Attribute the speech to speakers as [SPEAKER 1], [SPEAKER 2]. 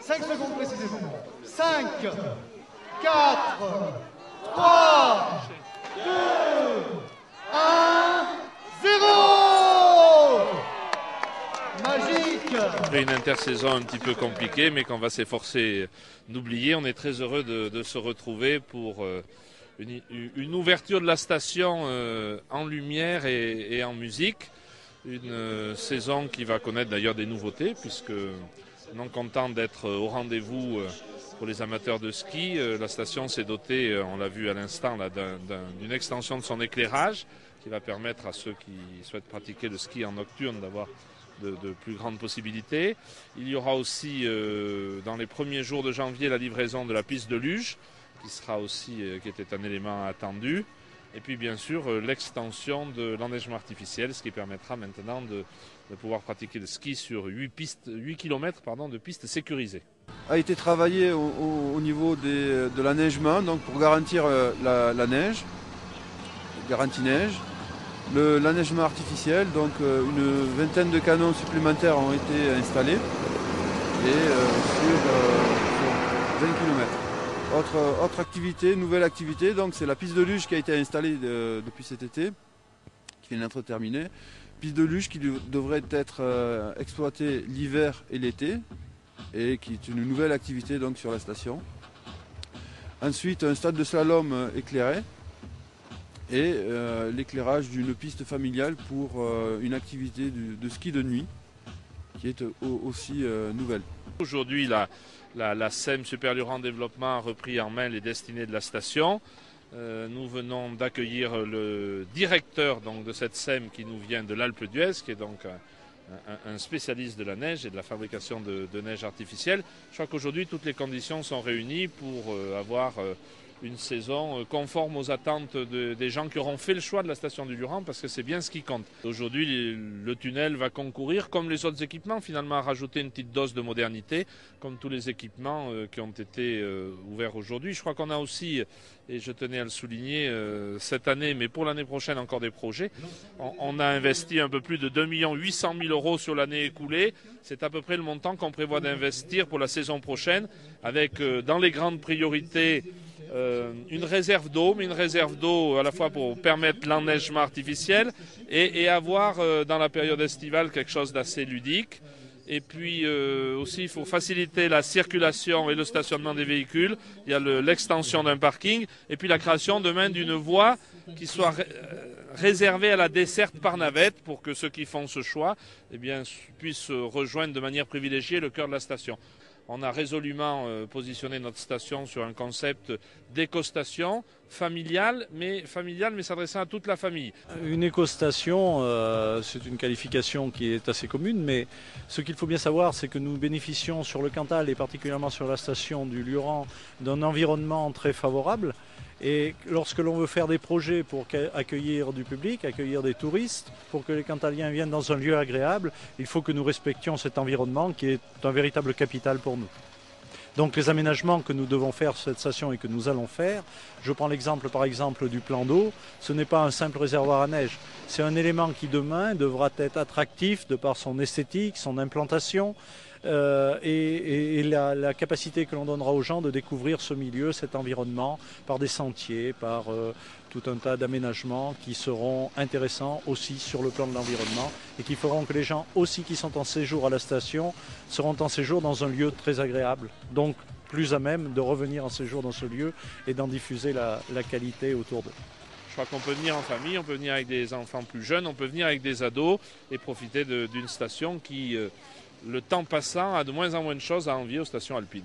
[SPEAKER 1] 5 secondes précisément. 5, 4, 3, 2, 1, 0. Magique.
[SPEAKER 2] Après une intersaison un petit peu compliquée, mais qu'on va s'efforcer d'oublier, on est très heureux de se retrouver pour une ouverture de la station en lumière et en musique. Une saison qui va connaître d'ailleurs des nouveautés, puisque non content d'être au rendez-vous pour les amateurs de ski, la station s'est dotée, on l'a vu à l'instant, d'une extension de son éclairage qui va permettre à ceux qui souhaitent pratiquer le ski en nocturne d'avoir de plus grandes possibilités. Il y aura aussi dans les premiers jours de janvier la livraison de la piste de luge qui sera aussi, qui était un élément attendu. Et puis bien sûr l'extension de l'enneigement artificiel, ce qui permettra maintenant de pouvoir pratiquer le ski sur 8 km de pistes sécurisées.
[SPEAKER 3] A été travaillé au niveau de l'enneigement, donc pour garantir la neige, garantie neige. L'enneigement artificiel, donc une vingtaine de canons supplémentaires ont été installés et sur 20 km. Autre activité, nouvelle activité, donc c'est la piste de luge qui a été installée depuis cet été, qui vient d'être terminée. Piste de luge qui devrait être exploitée l'hiver et l'été et qui est une nouvelle activité donc sur la station. Ensuite, un stade de slalom éclairé et l'éclairage d'une piste familiale pour une activité de ski de nuit qui est aussi nouvelle.
[SPEAKER 2] Aujourd'hui, la SEM Super Lurent Développement a repris en main les destinées de la station. Nous venons d'accueillir le directeur donc, de cette SEM qui nous vient de l'Alpe d'Huez, qui est donc un spécialiste de la neige et de la fabrication de neige artificielle. Je crois qu'aujourd'hui, toutes les conditions sont réunies pour avoir une saison conforme aux attentes des gens qui auront fait le choix de la station du Luran, parce que c'est bien ce qui compte. Aujourd'hui, le tunnel va concourir, comme les autres équipements, finalement à rajouter une petite dose de modernité, comme tous les équipements qui ont été ouverts aujourd'hui. Je crois qu'on a aussi, et je tenais à le souligner cette année, mais pour l'année prochaine encore des projets. On a investi un peu plus de 2 800 000 € sur l'année écoulée. C'est à peu près le montant qu'on prévoit d'investir pour la saison prochaine, avec dans les grandes priorités une réserve d'eau, mais une réserve d'eau à la fois pour permettre l'enneigement artificiel et avoir dans la période estivale quelque chose d'assez ludique. Et puis aussi, il faut faciliter la circulation et le stationnement des véhicules. Il y a l'extension d'un parking et puis la création demain d'une voie qui soit réservée à la desserte par navette pour que ceux qui font ce choix puissent rejoindre de manière privilégiée le cœur de la station. On a résolument positionné notre station sur un concept d'éco-station familiale, mais s'adressant à toute la famille.
[SPEAKER 4] Une éco-station, c'est une qualification qui est assez commune, mais ce qu'il faut bien savoir, c'est que nous bénéficions sur le Cantal et particulièrement sur la station du Luran d'un environnement très favorable. Et lorsque l'on veut faire des projets pour accueillir du public, accueillir des touristes, pour que les Cantaliens viennent dans un lieu agréable, il faut que nous respections cet environnement qui est un véritable capital pour nous. Donc les aménagements que nous devons faire sur cette station et que nous allons faire, je prends l'exemple par exemple du plan d'eau, ce n'est pas un simple réservoir à neige, c'est un élément qui demain devra être attractif de par son esthétique, son implantation, et la capacité que l'on donnera aux gens de découvrir ce milieu, cet environnement, par des sentiers, par tout un tas d'aménagements qui seront intéressants aussi sur le plan de l'environnement et qui feront que les gens aussi qui sont en séjour à la station seront en séjour dans un lieu très agréable, donc plus à même de revenir en séjour dans ce lieu et d'en diffuser la qualité autour d'eux.
[SPEAKER 2] Je crois qu'on peut venir en famille, on peut venir avec des enfants plus jeunes, on peut venir avec des ados et profiter d'une station qui, le temps passant, a de moins en moins de choses à envier aux stations alpines.